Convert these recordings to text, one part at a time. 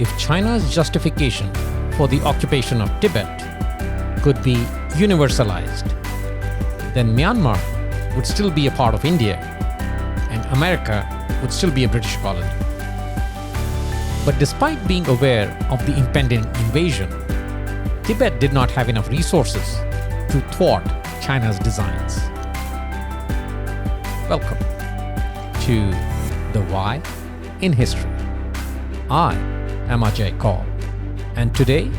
If China's justification for the occupation of Tibet could be universalized, then Myanmar would still be a part of India and America would still be a British colony. But despite being aware of the impending invasion, Tibet did not have enough resources to thwart China's designs. Welcome to The Why in History. I am Ajay Kaul, and today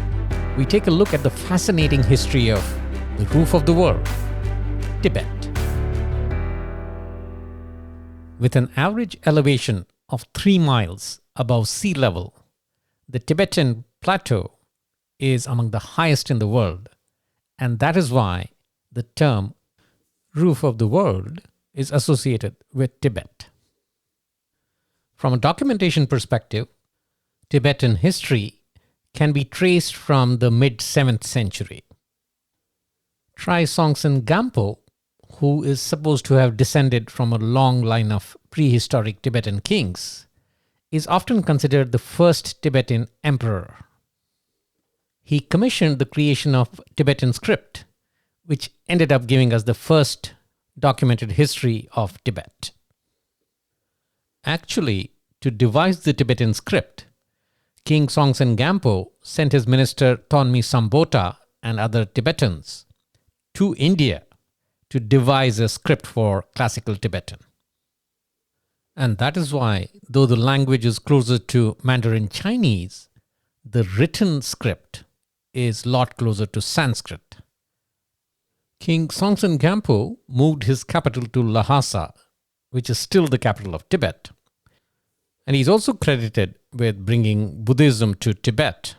we take a look at the fascinating history of the roof of the world, Tibet. With an average elevation of 3 miles above sea level, the Tibetan Plateau is among the highest in the world, and that is why the term roof of the world is associated with Tibet. From a documentation perspective, Tibetan history can be traced from the mid-7th century. Tri Song Gampo, who is supposed to have descended from a long line of prehistoric Tibetan kings, is often considered the first Tibetan emperor. He commissioned the creation of Tibetan script, which ended up giving us the first documented history of Tibet. Actually, to devise the Tibetan script, King Songtsen Gampo sent his minister Thonmi Sambota and other Tibetans to India to devise a script for classical Tibetan. And that is why, though the language is closer to Mandarin Chinese, the written script is a lot closer to Sanskrit. King Songtsen Gampo moved his capital to Lhasa, which is still the capital of Tibet. And he's also credited with bringing Buddhism to Tibet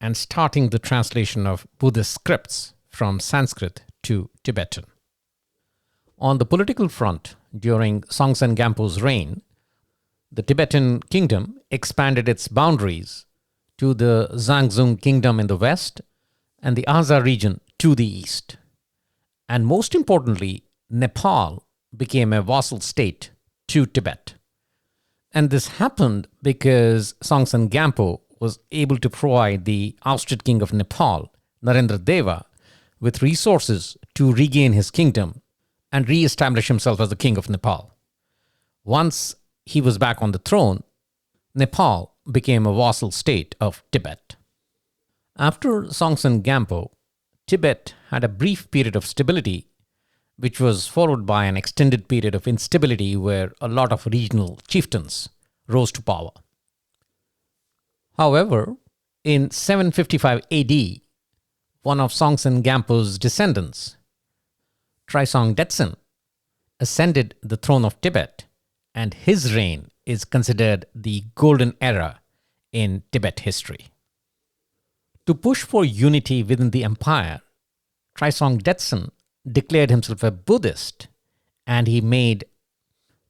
and starting the translation of Buddhist scripts from Sanskrit to Tibetan. On the political front, during Songtsen Gampo's reign, the Tibetan kingdom expanded its boundaries to the Zhangzung kingdom in the west and the Aza region to the east. And most importantly, Nepal became a vassal state to Tibet. And this happened because Songtsen Gampo was able to provide the ousted king of Nepal, Narendra Deva, with resources to regain his kingdom and re-establish himself as the king of Nepal. Once he was back on the throne, Nepal became a vassal state of Tibet. After Songtsen Gampo, Tibet had a brief period of stability, which was followed by an extended period of instability where a lot of regional chieftains rose to power. However, in 755 AD, one of Songtsen Gampo's descendants, Tri Song Detsuen, ascended the throne of Tibet, and his reign is considered the golden era in Tibet history. To push for unity within the empire, Tri Song Detsuen declared himself a Buddhist, and he made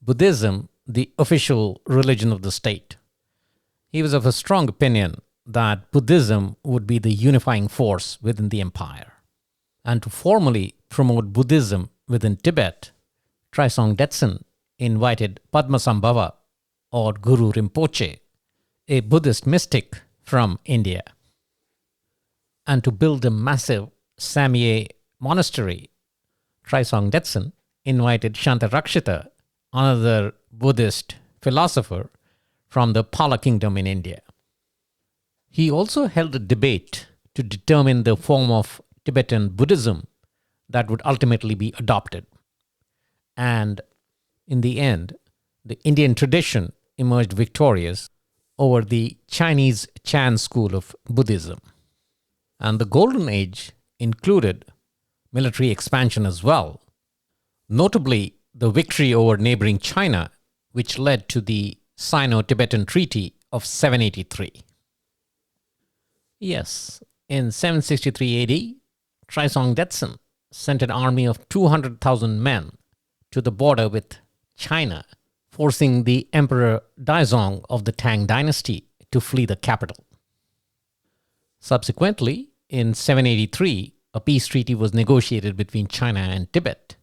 Buddhism the official religion of the state. He was of a strong opinion that Buddhism would be the unifying force within the empire. And to formally promote Buddhism within Tibet, Tri Song Detsuen invited Padmasambhava or Guru Rinpoche, a Buddhist mystic from India. And to build a massive Samye monastery, Tri Song Detsuen invited Shantarakshita, another Buddhist philosopher from the Pala kingdom in India. He also held a debate to determine the form of Tibetan Buddhism that would ultimately be adopted. And in the end, the Indian tradition emerged victorious over the Chinese Chan school of Buddhism. And the Golden Age included military expansion as well, notably the victory over neighboring China, which led to the Sino-Tibetan Treaty of 783. Yes, in 763 AD, Tri Song Detsuen sent an army of 200,000 men to the border with China, forcing the Emperor Daizong of the Tang dynasty to flee the capital. Subsequently, in 783, a peace treaty was negotiated between China and Tibet,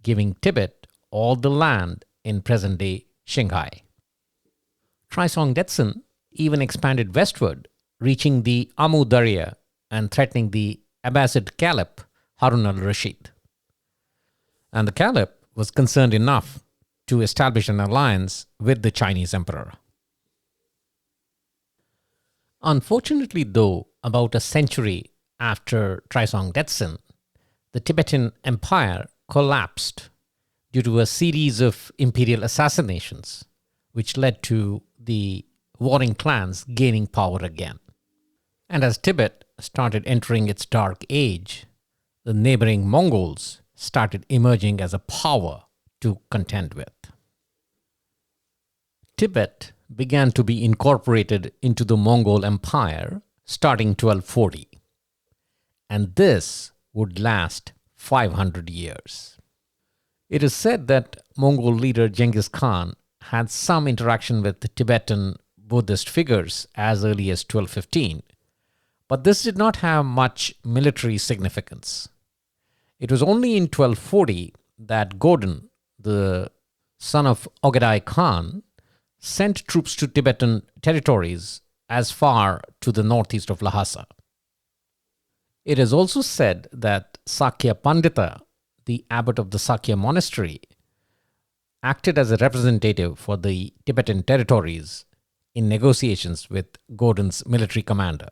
giving Tibet all the land in present-day Shanghai. Tri Song Detsuen even expanded westward, reaching the Amu Darya and threatening the Abbasid Caliph Harun al-Rashid. And the Caliph was concerned enough to establish an alliance with the Chinese emperor. Unfortunately, though, about a century after Tri Song Detsuen, the Tibetan Empire collapsed due to a series of imperial assassinations, which led to the warring clans gaining power again. And as Tibet started entering its dark age, the neighboring Mongols started emerging as a power to contend with. Tibet began to be incorporated into the Mongol Empire starting 1240, and this would last 500 years. It is said that Mongol leader Genghis Khan had some interaction with the Tibetan Buddhist figures as early as 1215, but this did not have much military significance. It was only in 1240 that Godin, the son of Ogadai Khan, sent troops to Tibetan territories as far to the northeast of Lhasa. It is also said that Sakya Pandita, the abbot of the Sakya monastery, acted as a representative for the Tibetan territories in negotiations with Godin's military commander.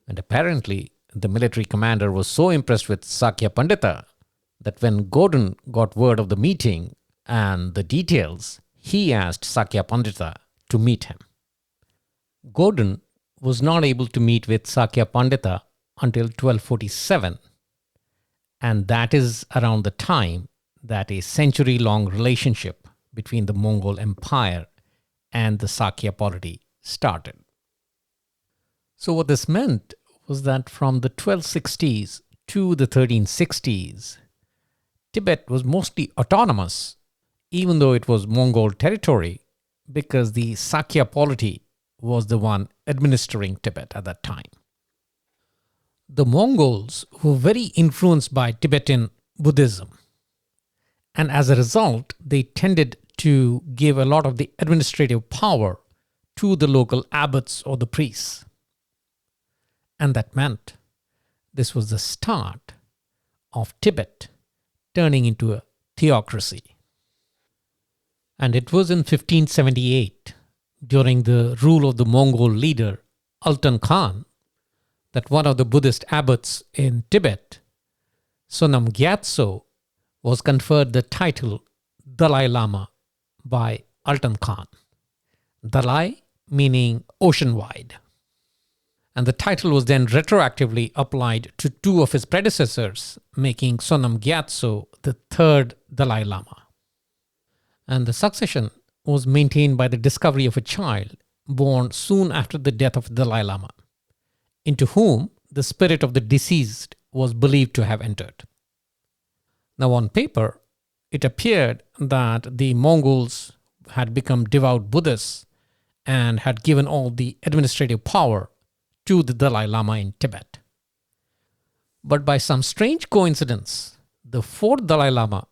And apparently, the military commander was so impressed with Sakya Pandita that when Godin got word of the meeting and the details, he asked Sakya Pandita to meet him. Godin was not able to meet with Sakya Pandita until 1247, and that is around the time that a century-long relationship between the Mongol Empire and the Sakya polity started. So what this meant was that from the 1260s to the 1360s, Tibet was mostly autonomous, even though it was Mongol territory, because the Sakya polity was the one administering Tibet at that time. The Mongols were very influenced by Tibetan Buddhism, and as a result, they tended to give a lot of the administrative power to the local abbots or the priests. And that meant this was the start of Tibet turning into a theocracy. And it was in 1578, during the rule of the Mongol leader Ultan Khan, that one of the Buddhist abbots in Tibet, Sonam Gyatso, was conferred the title Dalai Lama by Ultan Khan. Dalai meaning ocean-wide. And the title was then retroactively applied to two of his predecessors, making Sonam Gyatso the third Dalai Lama. And the succession was maintained by the discovery of a child born soon after the death of Dalai Lama, into whom the spirit of the deceased was believed to have entered. Now, on paper, it appeared that the Mongols had become devout Buddhists and had given all the administrative power to the Dalai Lama in Tibet. But by some strange coincidence, the fourth Dalai Lama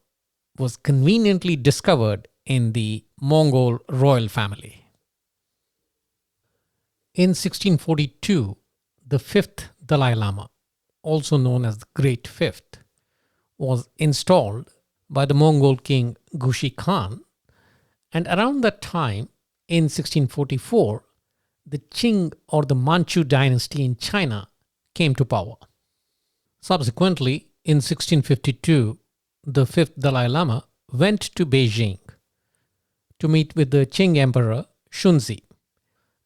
was conveniently discovered in the Mongol royal family. In 1642, the fifth Dalai Lama, also known as the Great Fifth, was installed by the Mongol king Gushi Khan, and around that time, in 1644, the Qing or the Manchu dynasty in China came to power. Subsequently, in 1652, the fifth Dalai Lama went to Beijing to meet with the Qing Emperor Shunzi,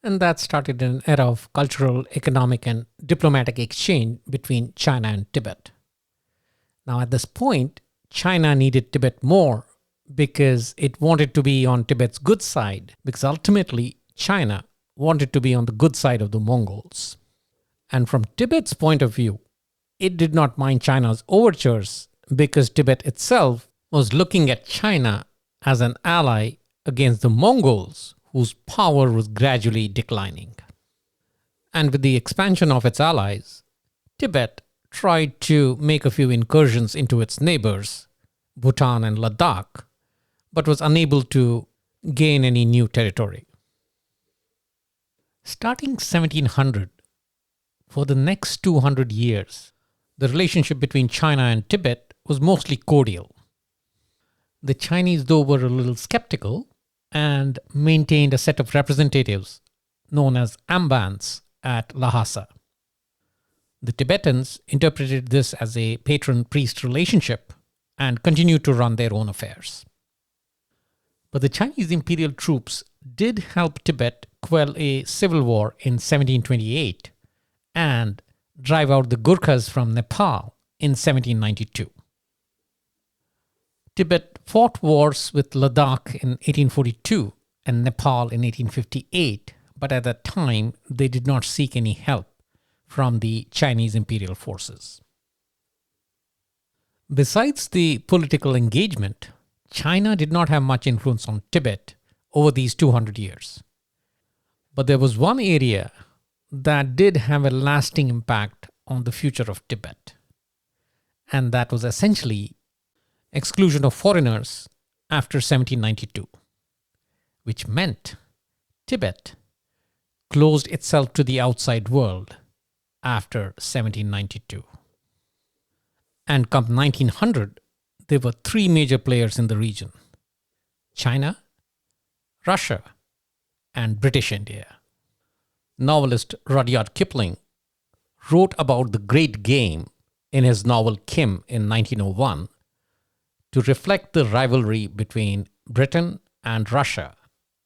and that started an era of cultural, economic, and diplomatic exchange between China and Tibet. Now, at this point, China needed Tibet more because it wanted to be on Tibet's good side, because ultimately China wanted to be on the good side of the Mongols. And from Tibet's point of view, it did not mind China's overtures because Tibet itself was looking at China as an ally against the Mongols, whose power was gradually declining. And with the expansion of its allies, Tibet tried to make a few incursions into its neighbors, Bhutan and Ladakh, but was unable to gain any new territory. Starting 1700, for the next 200 years, the relationship between China and Tibet was mostly cordial. The Chinese, though, were a little skeptical and maintained a set of representatives known as ambans at Lhasa. The Tibetans interpreted this as a patron-priest relationship and continued to run their own affairs. But the Chinese imperial troops did help Tibet quell a civil war in 1728 and drive out the Gurkhas from Nepal in 1792. Tibet fought wars with Ladakh in 1842 and Nepal in 1858, but at that time they did not seek any help from the Chinese imperial forces. Besides the political engagement, China did not have much influence on Tibet over these 200 years. But there was one area that did have a lasting impact on the future of Tibet, and that was essentially exclusion of foreigners after 1792, which meant Tibet closed itself to the outside world after 1792. And come 1900, there were three major players in the region: China, Russia, and British India. Novelist Rudyard Kipling wrote about the Great Game in his novel Kim in 1901 to reflect the rivalry between Britain and Russia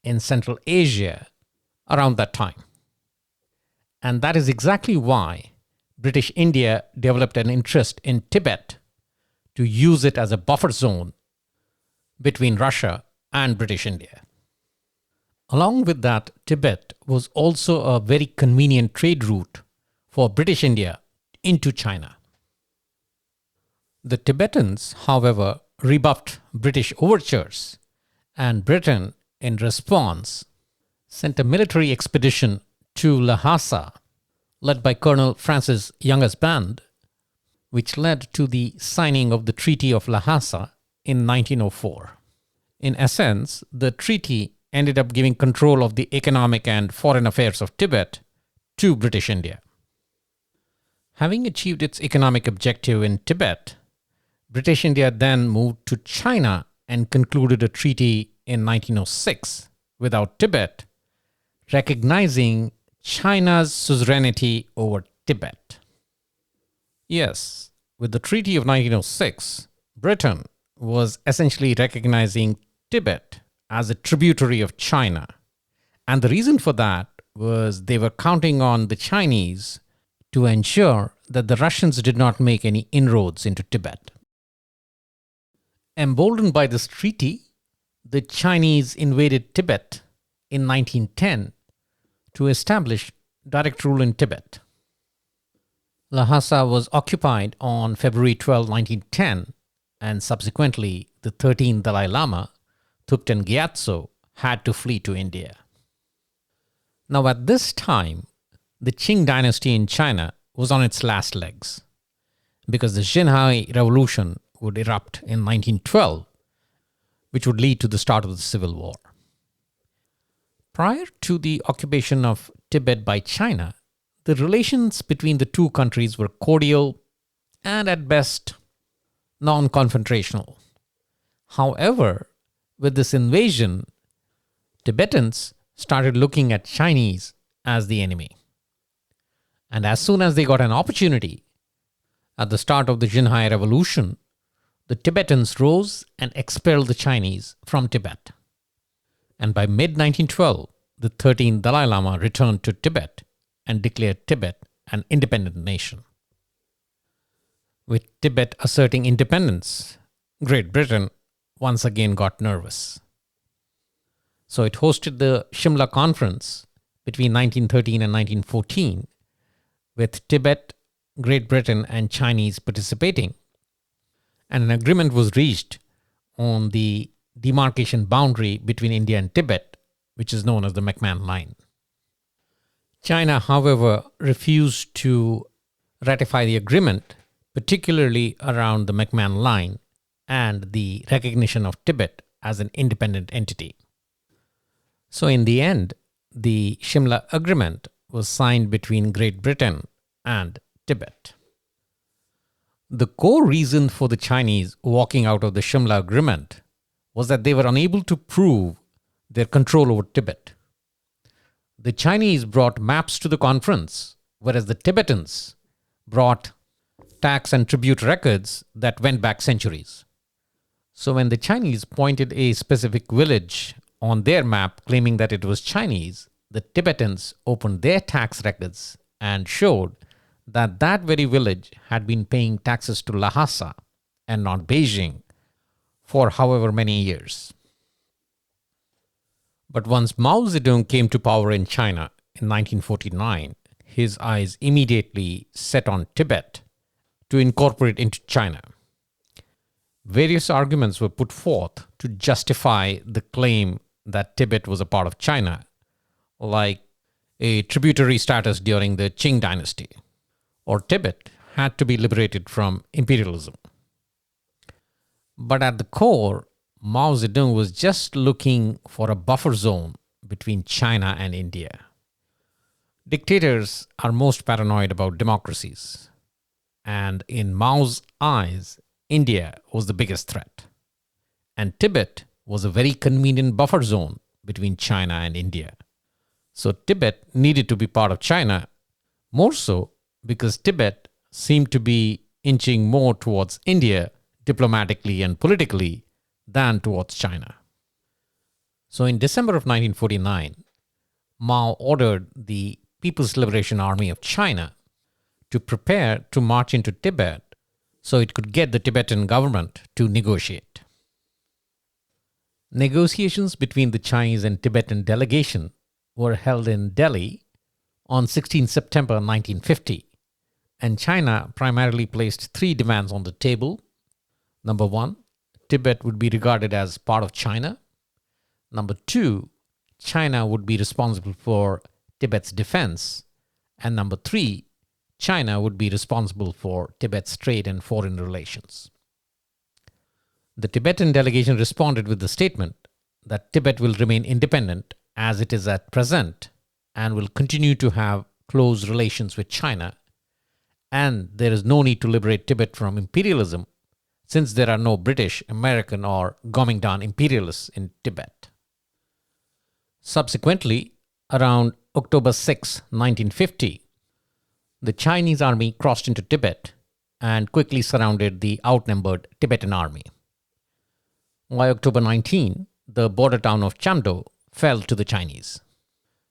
in Central Asia around that time. And that is exactly why British India developed an interest in Tibet to use it as a buffer zone between Russia and British India. Along with that, Tibet was also a very convenient trade route for British India into China. The Tibetans, however, rebuffed British overtures, and Britain, in response, sent a military expedition to Lhasa, led by Colonel Francis Young's band, which led to the signing of the Treaty of Lhasa in 1904. In essence, the treaty ended up giving control of the economic and foreign affairs of Tibet to British India. Having achieved its economic objective in Tibet, British India then moved to China and concluded a treaty in 1906 without Tibet, recognizing China's suzerainty over Tibet. Yes, with the Treaty of 1906, Britain was essentially recognizing Tibet as a tributary of China. And the reason for that was they were counting on the Chinese to ensure that the Russians did not make any inroads into Tibet. Emboldened by this treaty, the Chinese invaded Tibet in 1910 to establish direct rule in Tibet. Lhasa was occupied on February 12, 1910, and subsequently the 13th Dalai Lama, Thupten Gyatso, had to flee to India. Now at this time, the Qing dynasty in China was on its last legs, because the Xinhai Revolution would erupt in 1912, which would lead to the start of the Civil War. Prior to the occupation of Tibet by China, the relations between the two countries were cordial and at best non-confrontational. However, with this invasion, Tibetans started looking at Chinese as the enemy. And as soon as they got an opportunity, at the start of the Xinhai Revolution, the Tibetans rose and expelled the Chinese from Tibet. And by mid-1912, the 13th Dalai Lama returned to Tibet and declared Tibet an independent nation. With Tibet asserting independence, Great Britain once again got nervous. So it hosted the Shimla Conference between 1913 and 1914, with Tibet, Great Britain, and Chinese participating. And an agreement was reached on the demarcation boundary between India and Tibet, which is known as the McMahon Line. China, however, refused to ratify the agreement, particularly around the McMahon Line and the recognition of Tibet as an independent entity. So in the end, the Shimla Agreement was signed between Great Britain and Tibet. The core reason for the Chinese walking out of the Shimla Agreement was that they were unable to prove their control over Tibet. The Chinese brought maps to the conference, whereas the Tibetans brought tax and tribute records that went back centuries. So when the Chinese pointed a specific village on their map claiming that it was Chinese, the Tibetans opened their tax records and showed that that very village had been paying taxes to Lhasa and not Beijing for however many years. But once Mao Zedong came to power in China in 1949, his eyes immediately set on Tibet to incorporate into China. Various arguments were put forth to justify the claim that Tibet was a part of China, like a tributary status during the Qing dynasty, or Tibet had to be liberated from imperialism. But at the core, Mao Zedong was just looking for a buffer zone between China and India. Dictators are most paranoid about democracies, and in Mao's eyes, India was the biggest threat. And Tibet was a very convenient buffer zone between China and India. So Tibet needed to be part of China, more so because Tibet seemed to be inching more towards India diplomatically and politically than towards China. So in December of 1949, Mao ordered the People's Liberation Army of China to prepare to march into Tibet so it could get the Tibetan government to negotiate. Negotiations between the Chinese and Tibetan delegation were held in Delhi on 16 September 1950, and China primarily placed three demands on the table. Number one, Tibet would be regarded as part of China. Number two, China would be responsible for Tibet's defense. And number three, China would be responsible for Tibet's trade and foreign relations. The Tibetan delegation responded with the statement that Tibet will remain independent as it is at present and will continue to have close relations with China, and there is no need to liberate Tibet from imperialism since there are no British, American, or Kuomintang imperialists in Tibet. Subsequently, around October 6, 1950, the Chinese army crossed into Tibet and quickly surrounded the outnumbered Tibetan army. By October 19, the border town of Chamdo fell to the Chinese.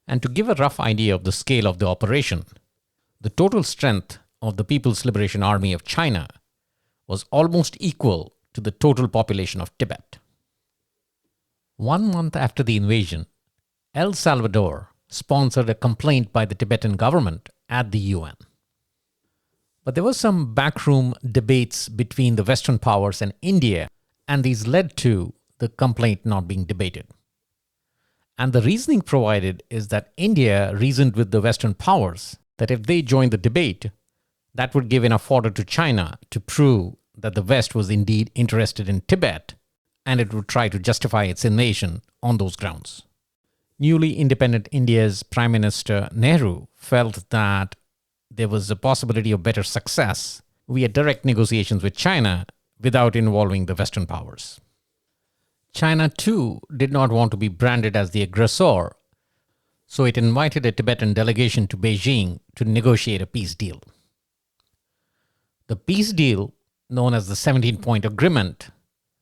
And to give a rough idea of the scale of the operation, the total strength of the People's Liberation Army of China was almost equal to the total population of Tibet. 1 month after the invasion, El Salvador sponsored a complaint by the Tibetan government at the UN. But there were some backroom debates between the Western powers and India, and these led to the complaint not being debated. And the reasoning provided is that India reasoned with the Western powers that if they joined the debate, that would give enough fodder to China to prove that the West was indeed interested in Tibet, and it would try to justify its invasion on those grounds. Newly independent India's Prime Minister Nehru felt that there was a possibility of better success via direct negotiations with China without involving the Western powers. China, too, did not want to be branded as the aggressor, so it invited a Tibetan delegation to Beijing to negotiate a peace deal. The peace deal, known as the 17-point agreement,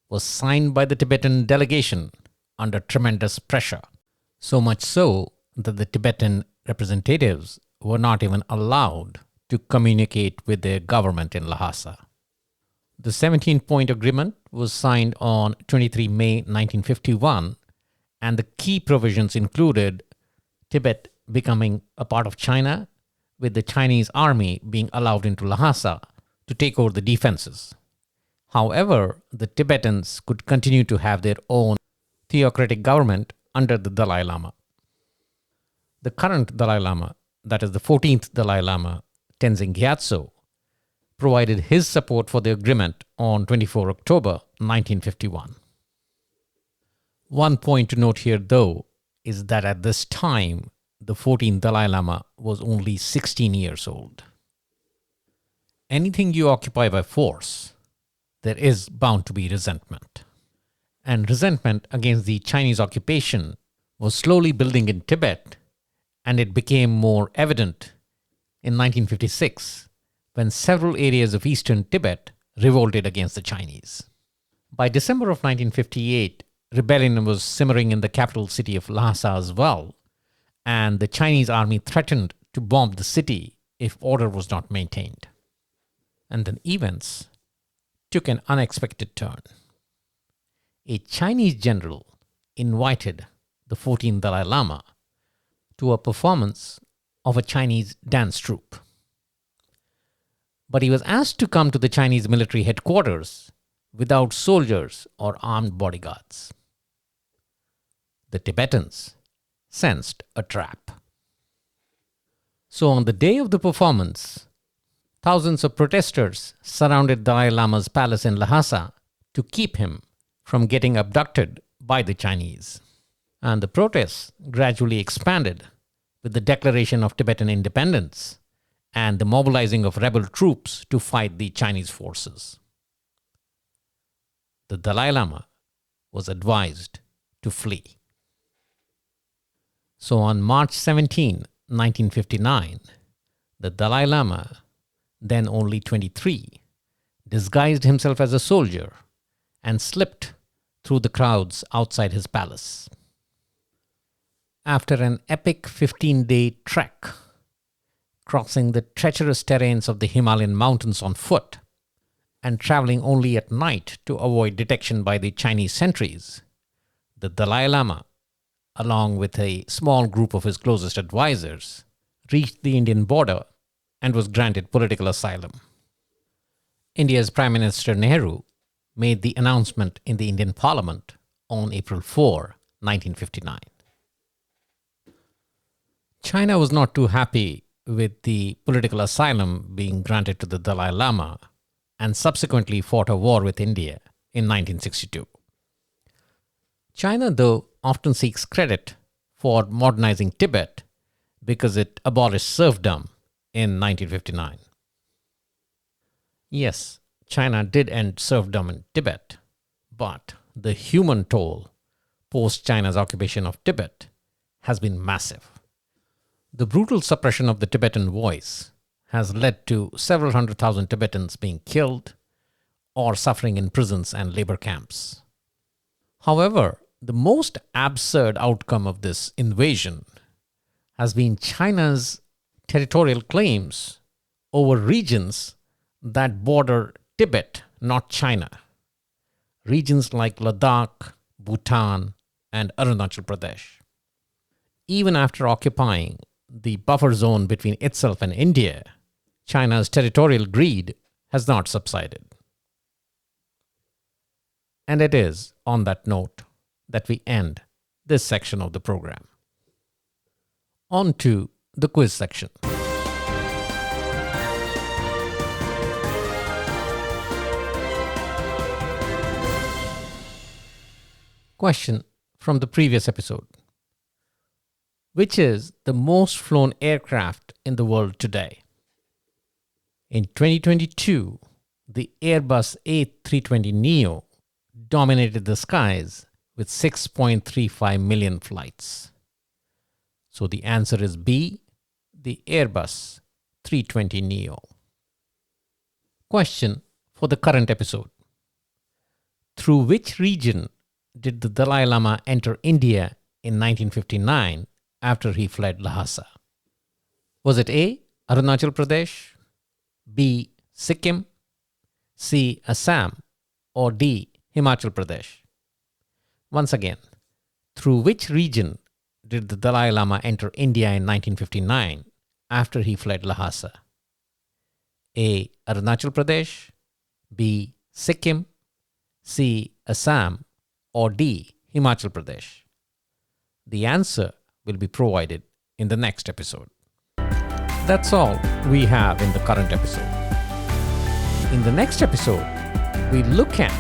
was signed by the Tibetan delegation under tremendous pressure, so much so that the Tibetan representatives were not even allowed to communicate with their government in Lhasa. The 17-point agreement was signed on 23 May 1951, and the key provisions included Tibet becoming a part of China, with the Chinese army being allowed into Lhasa to take over the defenses. However, the Tibetans could continue to have their own theocratic government under the Dalai Lama. The current Dalai Lama, that is the 14th Dalai Lama, Tenzin Gyatso, provided his support for the agreement on 24 October 1951. One point to note here, though, is that at this time, the 14th Dalai Lama was only 16 years old. Anything you occupy by force, there is bound to be resentment. And resentment against the Chinese occupation was slowly building in Tibet, and it became more evident in 1956 when several areas of eastern Tibet revolted against the Chinese. By December of 1958, rebellion was simmering in the capital city of Lhasa as well, and the Chinese army threatened to bomb the city if order was not maintained. And then events took an unexpected turn. A Chinese general invited the 14th Dalai Lama to a performance of a Chinese dance troupe. But he was asked to come to the Chinese military headquarters without soldiers or armed bodyguards. The Tibetans sensed a trap. So on the day of the performance, thousands of protesters surrounded Dalai Lama's palace in Lhasa to keep him from getting abducted by the Chinese. And the protests gradually expanded with the declaration of Tibetan independence and the mobilizing of rebel troops to fight the Chinese forces. The Dalai Lama was advised to flee. So on March 17, 1959, the Dalai Lama, then only 23, disguised himself as a soldier and slipped through the crowds outside his palace. After an epic 15-day trek, crossing the treacherous terrains of the Himalayan mountains on foot, and traveling only at night to avoid detection by the Chinese sentries, the Dalai Lama, along with a small group of his closest advisors, reached the Indian border and was granted political asylum. India's Prime Minister Nehru made the announcement in the Indian Parliament on April 4, 1959. China was not too happy with the political asylum being granted to the Dalai Lama and subsequently fought a war with India in 1962. China, though, often seeks credit for modernizing Tibet because it abolished serfdom in 1959. Yes, China did end serfdom in Tibet, but the human toll post-China's occupation of Tibet has been massive. The brutal suppression of the Tibetan voice has led to several 100,000 Tibetans being killed or suffering in prisons and labor camps. However, the most absurd outcome of this invasion has been China's territorial claims over regions that border Tibet, not China. Regions like Ladakh, Bhutan, and Arunachal Pradesh. Even after occupying the buffer zone between itself and India, China's territorial greed has not subsided. And it is on that note that we end this section of the program. On to the quiz section. Question from the previous episode. Which is the most flown aircraft in the world today? In 2022, the Airbus A320neo dominated the skies with 6.35 million flights. So the answer is B, the Airbus 320neo. Question for the current episode. Through which region did the Dalai Lama enter India in 1959 after he fled Lhasa? Was it A, Arunachal Pradesh, B, Sikkim, C, Assam, or D, Himachal Pradesh? Once again, through which region did the Dalai Lama enter India in 1959 after he fled Lhasa? A, Arunachal Pradesh, B, Sikkim, C, Assam, or D, Himachal Pradesh? The answer will be provided in the next episode. That's all we have in the current episode. In the next episode, we look at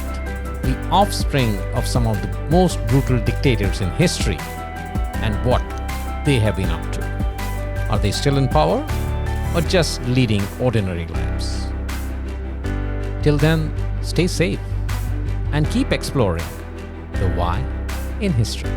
the offspring of some of the most brutal dictators in history and what they have been up to. Are they still in power or just leading ordinary lives? Till then, stay safe and keep exploring the why in history.